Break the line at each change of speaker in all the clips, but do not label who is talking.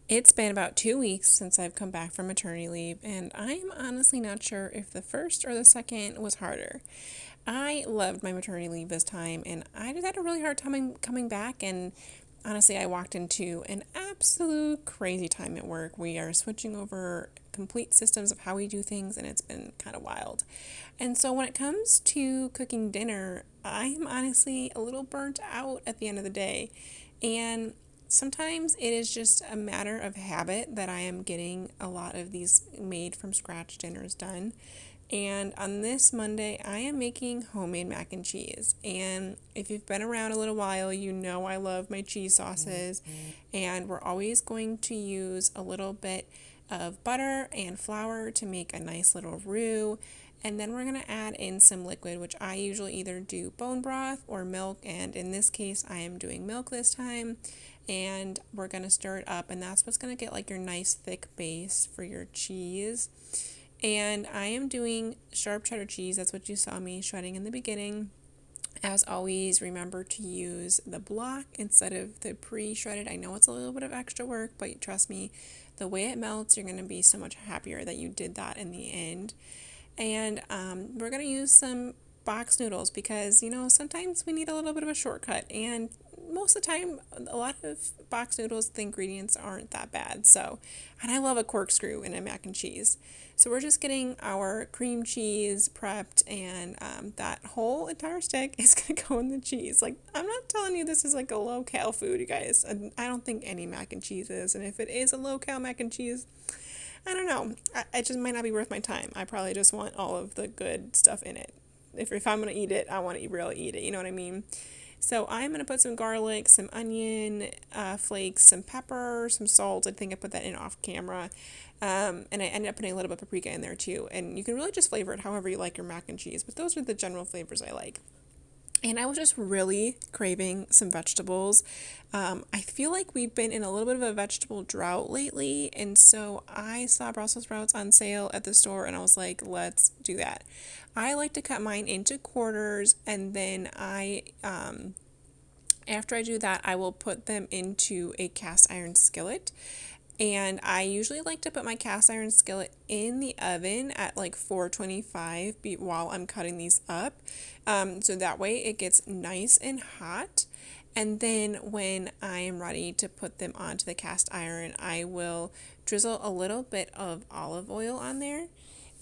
It's been about 2 weeks since I've come back from maternity leave, and I'm honestly not sure if the first or the second was harder. I loved my maternity leave this time, and I just had a really hard time coming back. And honestly, I walked into an absolute crazy time at work. We are switching over complete systems of how we do things, and it's been kind of wild. And so, when it comes to cooking dinner, I'm honestly a little burnt out at the end of the day. And sometimes it is just a matter of habit that I am getting a lot of these made from scratch dinners done. And on this Monday, I am making homemade mac and cheese. And if you've been around a little while, you know I love my cheese sauces. And we're always going to use a little bit of butter and flour to make a nice little roux. And then we're going to add in some liquid, which I usually either do bone broth or milk. And in this case, I am doing milk this time. And we're going to stir it up. And that's what's going to get like your nice thick base for your cheese. And I am doing sharp cheddar cheese. That's what you saw me shredding in the beginning. As always, remember to use the block instead of the pre-shredded. I know it's a little bit of extra work, but trust me, the way it melts, you're going to be so much happier that you did that in the end. And we're going to use some box noodles because, sometimes we need a little bit of a shortcut. And most of the time, a lot of box noodles, the ingredients aren't that bad. So, and I love a corkscrew in a mac and cheese. So we're just getting our cream cheese prepped, and that whole entire stick is going to go in the cheese. Like, I'm not telling you this is like a low-cal food, you guys. I don't think any mac and cheese is. And if it is a low-cal mac and cheese, I don't know. It just might not be worth my time. I probably just want all of the good stuff in it. If I'm going to eat it, I want to really eat it. You know what I mean? So I'm going to put some garlic, some onion flakes, some pepper, some salt. I think I put that in off camera. And I ended up putting a little bit of paprika in there too. And you can really just flavor it however you like your mac and cheese. But those are the general flavors I like. And I was just really craving some vegetables. I feel like we've been in a little bit of a vegetable drought lately. And so I saw Brussels sprouts on sale at the store and I was like, let's do that. I like to cut mine into quarters, and then after I do that, I will put them into a cast iron skillet. And I usually like to put my cast iron skillet in the oven at like 425 while I'm cutting these up. So that way it gets nice and hot. And then when I am ready to put them onto the cast iron, I will drizzle a little bit of olive oil on there.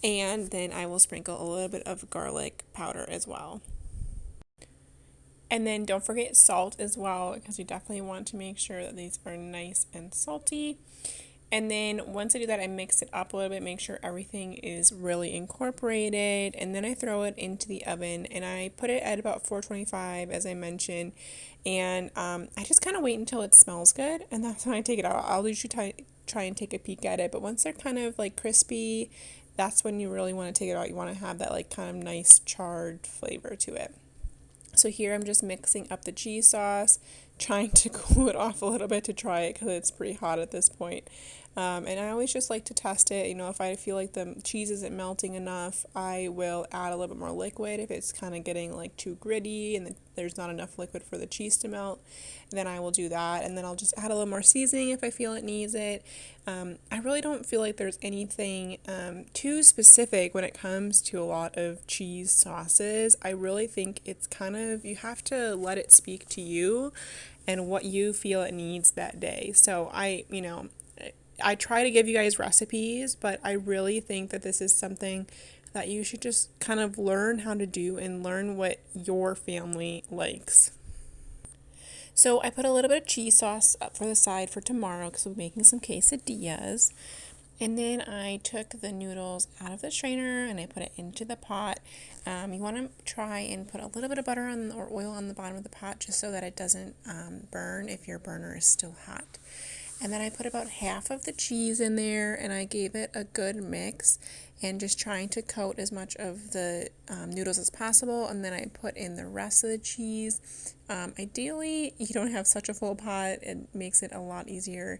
And then I will sprinkle a little bit of garlic powder as well. And then don't forget salt as well, because you definitely want to make sure that these are nice and salty. And then once I do that, I mix it up a little bit, make sure everything is really incorporated. And then I throw it into the oven and I put it at about 425, as I mentioned. And I just kind of wait until it smells good. And that's when I take it out. I'll usually try and take a peek at it. But once they're kind of like crispy, that's when you really want to take it out. You want to have that like kind of nice charred flavor to it. So here I'm just mixing up the cheese sauce, trying to cool it off a little bit to try it because it's pretty hot at this point. And I always just like to test it. If I feel like the cheese isn't melting enough, I will add a little bit more liquid. If it's kind of getting like too gritty and there's not enough liquid for the cheese to melt, then I will do that. And then I'll just add a little more seasoning if I feel it needs it. I really don't feel like there's anything too specific when it comes to a lot of cheese sauces. I really think it's kind of, you have to let it speak to you and what you feel it needs that day. So I try to give you guys recipes, but I really think that this is something that you should just kind of learn how to do and learn what your family likes. So I put a little bit of cheese sauce up for the side for tomorrow because we're making some quesadillas. And then I took the noodles out of the strainer and I put it into the pot. You want to try and put a little bit of butter on or oil on the bottom of the pot just so that it doesn't burn if your burner is still hot. And then I put about half of the cheese in there and I gave it a good mix and just trying to coat as much of the noodles as possible. And then I put in the rest of the cheese. Ideally, you don't have such a full pot. It makes it a lot easier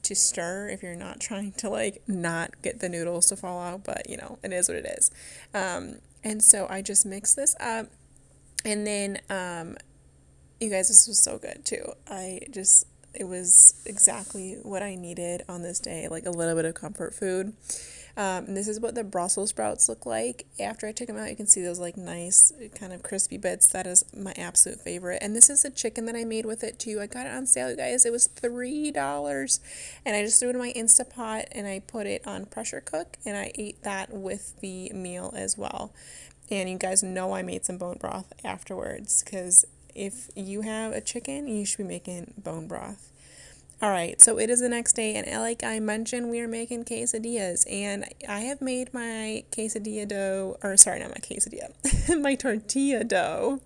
to stir if you're not trying to like not get the noodles to fall out, but it is what it is. And so I just mixed this up, and then you guys, this was so good too. I just it was exactly what I needed on this day, like a little bit of comfort food. And this is what the Brussels sprouts look like. After I took them out, you can see those like nice kind of crispy bits. That is my absolute favorite. And this is the chicken that I made with it too. I got it on sale, you guys. It was $3. And I just threw it in my Instapot and I put it on pressure cook and I ate that with the meal as well. And you guys know I made some bone broth afterwards because if you have a chicken, you should be making bone broth. All right, so it is the next day, and like I mentioned, we are making quesadillas, and I have made my quesadilla dough, or sorry, not my quesadilla, my tortilla dough,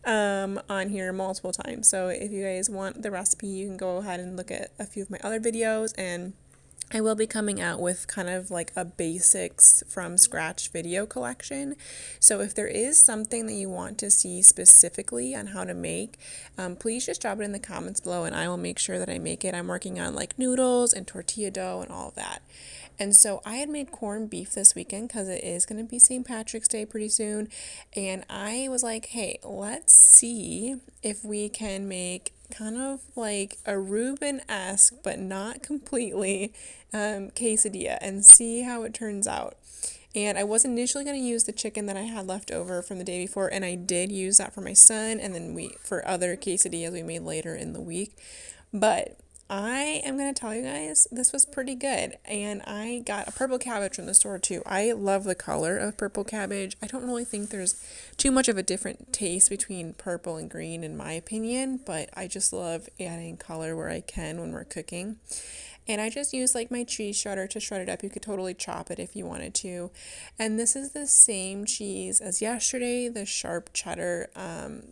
on here multiple times. So if you guys want the recipe, you can go ahead and look at a few of my other videos, and I will be coming out with kind of like a basics from scratch video collection. So if there is something that you want to see specifically on how to make, please just drop it in the comments below and I will make sure that I make it. I'm working on like noodles and tortilla dough and all of that. And so I had made corned beef this weekend because it is going to be St. Patrick's Day pretty soon. And I was like, hey, let's see if we can make kind of like a Reuben-esque, but not completely, quesadilla and see how it turns out. And I was initially going to use the chicken that I had left over from the day before, and I did use that for my son, and then for other quesadillas we made later in the week. But I am going to tell you guys, this was pretty good. And I got a purple cabbage from the store too. I love the color of purple cabbage. I don't really think there's too much of a different taste between purple and green in my opinion, but I just love adding color where I can when we're cooking. And I just used like my cheese shredder to shred it up. You could totally chop it if you wanted to. And this is the same cheese as yesterday, the sharp cheddar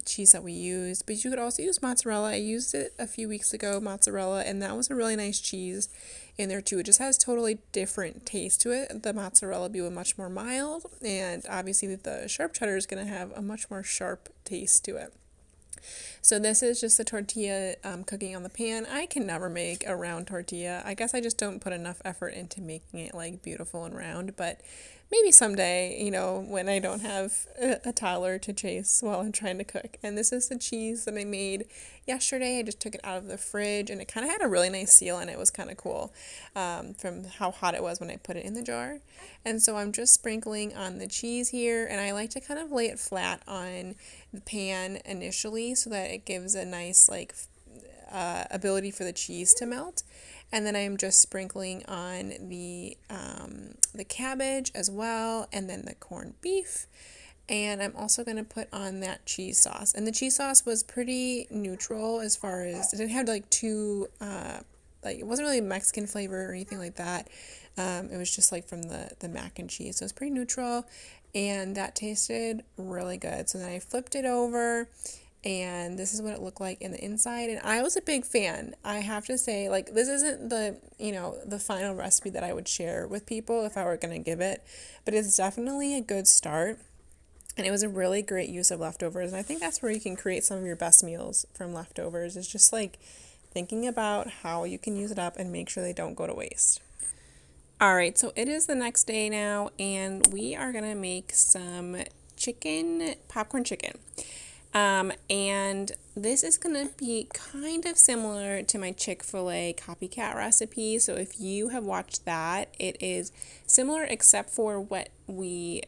cheese that we used. But you could also use mozzarella. I used it a few weeks ago, mozzarella, and that was a really nice cheese in there too. It just has totally different taste to it. The mozzarella be much more mild, and obviously the sharp cheddar is going to have a much more sharp taste to it. So this is just the tortilla cooking on the pan. I can never make a round tortilla. I guess I just don't put enough effort into making it like beautiful and round, but maybe someday, when I don't have a toddler to chase while I'm trying to cook. And this is the cheese that I made yesterday. I just took it out of the fridge and it kind of had a really nice seal and it was kind of cool from how hot it was when I put it in the jar. And so I'm just sprinkling on the cheese here, and I like to kind of lay it flat on the pan initially so that it gives a nice ability for the cheese to melt. And then I'm just sprinkling on the cabbage as well, and then the corned beef. And I'm also going to put on that cheese sauce. And the cheese sauce was pretty neutral as far as, it didn't have like too, it wasn't really Mexican flavor or anything like that. It was just like from the mac and cheese. So it's pretty neutral, and that tasted really good. So then I flipped it over, and this is what it looked like in the inside. And I was a big fan. I have to say, like, this isn't the final recipe that I would share with people if I were going to give it, but it's definitely a good start. And it was a really great use of leftovers. And I think that's where you can create some of your best meals from leftovers. It's just like thinking about how you can use it up and make sure they don't go to waste. All right, so it is the next day now, and we are going to make some popcorn chicken. And this is going to be kind of similar to my Chick-fil-A copycat recipe. So if you have watched that, it is similar except for what we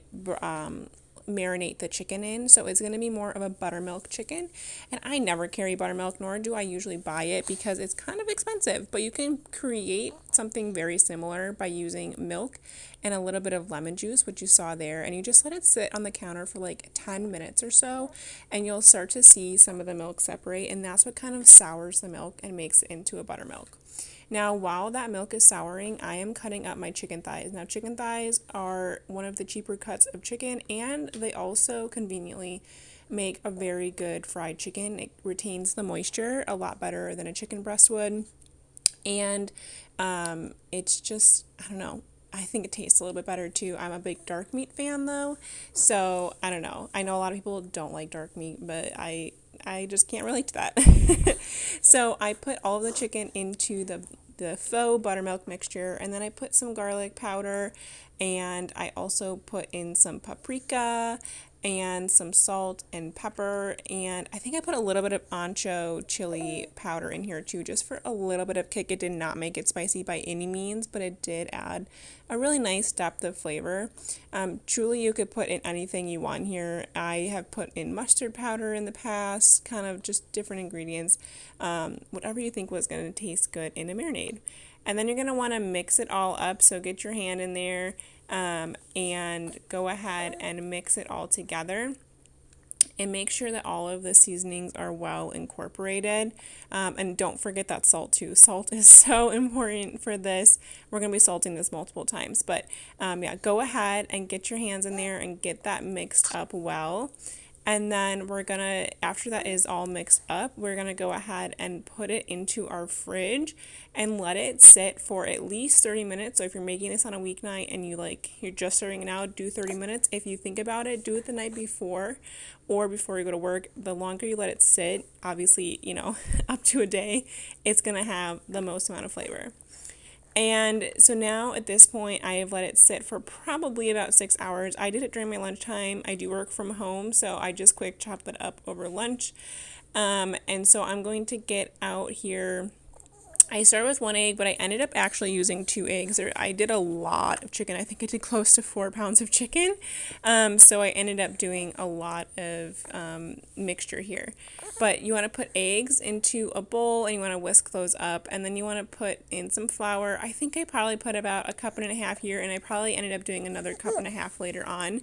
marinate the chicken in. So it's going to be more of a buttermilk chicken, and I never carry buttermilk, nor do I usually buy it because it's kind of expensive, but you can create something very similar by using milk and a little bit of lemon juice, which you saw there, and you just let it sit on the counter for like 10 minutes or so, and you'll start to see some of the milk separate, and that's what kind of sours the milk and makes it into a buttermilk. Now, while that milk is souring, I am cutting up my chicken thighs. Now, chicken thighs are one of the cheaper cuts of chicken, and they also conveniently make a very good fried chicken. It retains the moisture a lot better than a chicken breast would, and it's just, I don't know, I think it tastes a little bit better too. I'm a big dark meat fan though, so I don't know. I know a lot of people don't like dark meat, but I just can't relate to that. So I put all of the chicken into the faux buttermilk mixture, and then I put some garlic powder, and I also put in some paprika and some salt and pepper, and I think I put a little bit of ancho chili powder in here too, just for a little bit of kick. It did not make it spicy by any means, but it did add a really nice depth of flavor. Truly, you could put in anything you want here. I have put in mustard powder in the past, kind of just different ingredients, whatever you think was going to taste good in a marinade. And then you're going to want to mix it all up, so get your hand in there and go ahead and mix it all together. And make sure that all of the seasonings are well incorporated. And don't forget that salt too. Salt is so important for this. We're going to be salting this multiple times. But yeah, go ahead and get your hands in there and get that mixed up well. And then we're going to, after that is all mixed up, we're going to go ahead and put it into our fridge and let it sit for at least 30 minutes. So if you're making this on a weeknight and you're just starting it out, do 30 minutes. If you think about it, do it the night before or before you go to work. The longer you let it sit, obviously, up to a day, it's going to have the most amount of flavor. And so now at this point, I have let it sit for probably about 6 hours. I did it during my lunchtime. I do work from home, so I just quick chopped it up over lunch. And so I'm going to get out here. I started with 1 egg, but I ended up actually using 2 eggs. I did a lot of chicken. I think I did close to 4 pounds of chicken. So I ended up doing a lot of mixture here. But you want to put eggs into a bowl and you want to whisk those up. And then you want to put in some flour. I think I probably put about 1.5 cups here, and I probably ended up doing another 1.5 cups later on.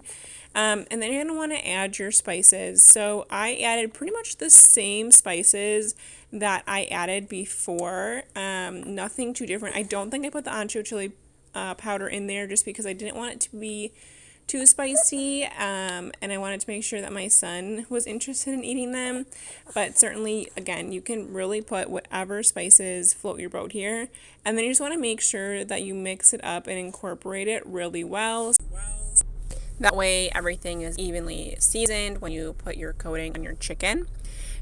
And then you're going to want to add your spices. So I added pretty much the same spices that I added before. Nothing too different. I don't think I put the ancho chili powder in there just because I didn't want it to be too spicy, and I wanted to make sure that my son was interested in eating them. But certainly, again, you can really put whatever spices float your boat here. And then you just want to make sure that you mix it up and incorporate it really well. That way everything is evenly seasoned when you put your coating on your chicken.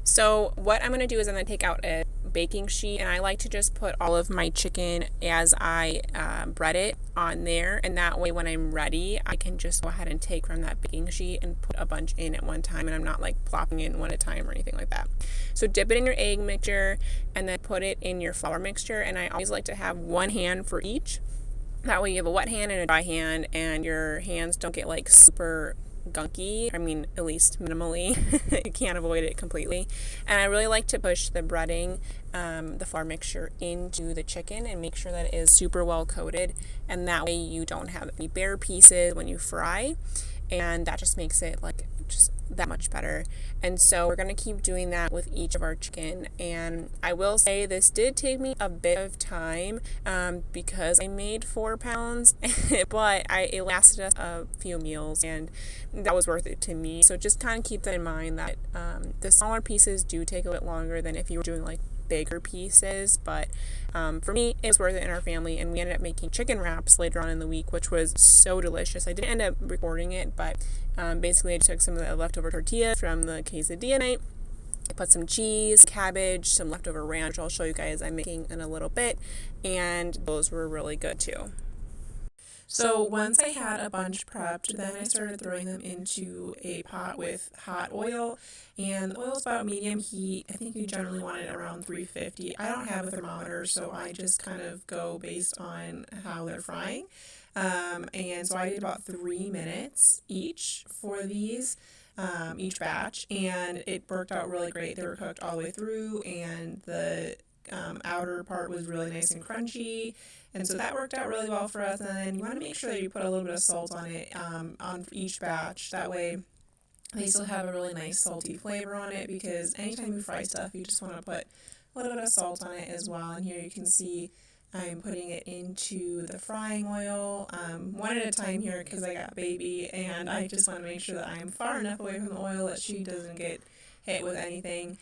So what I'm going to do is I'm going to take out a baking sheet, and I like to just put all of my chicken as I bread it on there, and that way when I'm ready I can just go ahead and take from that baking sheet and put a bunch in at one time, and I'm not like plopping in one at a time or anything like that. So dip it in your egg mixture and then put it in your flour mixture, and I always like to have one hand for each. That way you have a wet hand and a dry hand, and your hands don't get like super gunky. I mean, at least minimally. You can't avoid it completely. And I really like to push the breading, the flour mixture into the chicken and make sure that it is super well coated. And that way you don't have any bare pieces when you fry. And that just makes it like just that much better. And so we're going to keep doing that with each of our chicken. And I will say this did take me a bit of time because I made 4 pounds, but it lasted us a few meals, and that was worth it to me. So just kind of keep that in mind, that the smaller pieces do take a bit longer than if you were doing like bigger pieces, but for me it was worth it in our family, and we ended up making chicken wraps later on in the week, which was so delicious. I didn't end up recording it, but basically I took some of the leftover tortillas from the quesadilla night. I put some cheese, cabbage, some leftover ranch, I'll show you guys I'm making in a little bit, and those were really good too. So once I had a bunch prepped, then I started throwing them into a pot with hot oil, and the oil's about medium heat. I think you generally want it around 350. I don't have a thermometer, so I just kind of go based on how they're frying. And so I did about 3 minutes each for these, each batch, and it worked out really great. They were cooked all the way through, and the outer part was really nice and crunchy, and so that worked out really well for us. And then you want to make sure that you put a little bit of salt on it on each batch. That way they still have a really nice salty flavor on it, because anytime you fry stuff you just want to put a little bit of salt on it as well. And here you can see I'm putting it into the frying oil, one at a time here because I got baby, and I just want to make sure that I'm far enough away from the oil that she doesn't get hit with anything.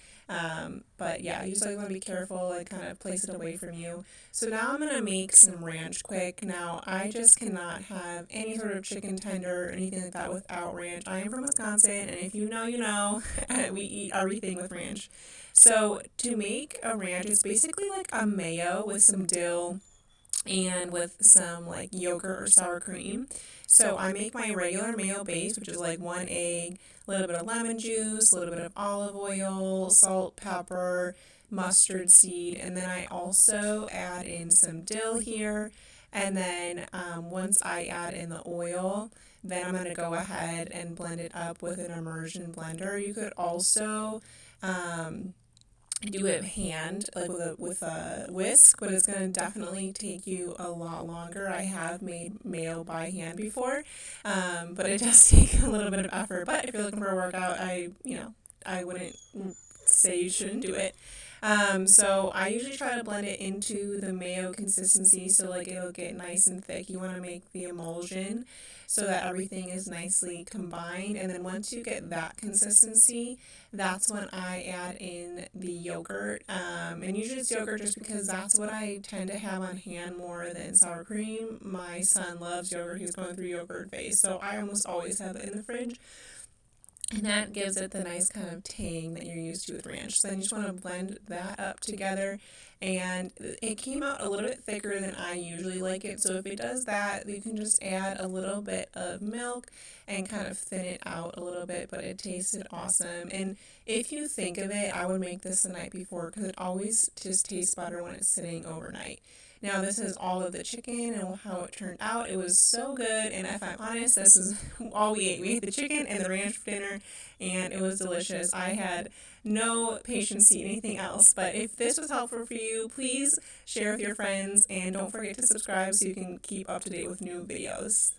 But yeah, you just always want to be careful and kind of place it away from you. So now I'm going to make some ranch quick. Now, I just cannot have any sort of chicken tender or anything like that without ranch. I am from Wisconsin, and if you know, you know, we eat everything with ranch. So to make a ranch, it's basically like a mayo with some dill, and with some like yogurt or sour cream. So I make my regular mayo base, which is like 1 egg, a little bit of lemon juice, a little bit of olive oil, salt, pepper, mustard seed, and then I also add in some dill here. And then once I add in the oil, then I'm going to go ahead and blend it up with an immersion blender. You could also do it hand, like with a whisk, but it's gonna definitely take you a lot longer. I have made mayo by hand before, but it does take a little bit of effort. But if you're looking for a workout, I wouldn't say you shouldn't do it. So I usually try to blend it into the mayo consistency, so like it'll get nice and thick. You want to make the emulsion so that everything is nicely combined. And then once you get that consistency, that's when I add in the yogurt. And usually it's yogurt just because that's what I tend to have on hand more than sour cream. My son loves yogurt. He's going through yogurt phase, so I almost always have it in the fridge. And that gives it the nice kind of tang that you're used to with ranch. So then you just want to blend that up together. And it came out a little bit thicker than I usually like it. So if it does that, you can just add a little bit of milk and kind of thin it out a little bit. But it tasted awesome. And if you think of it, I would make this the night before because it always just tastes better when it's sitting overnight. Now, this is all of the chicken and how it turned out. It was so good, and if I'm honest, this is all we ate. We ate the chicken and the ranch for dinner, and it was delicious. I had no patience to eat anything else, but if this was helpful for you, please share with your friends, and don't forget to subscribe so you can keep up to date with new videos.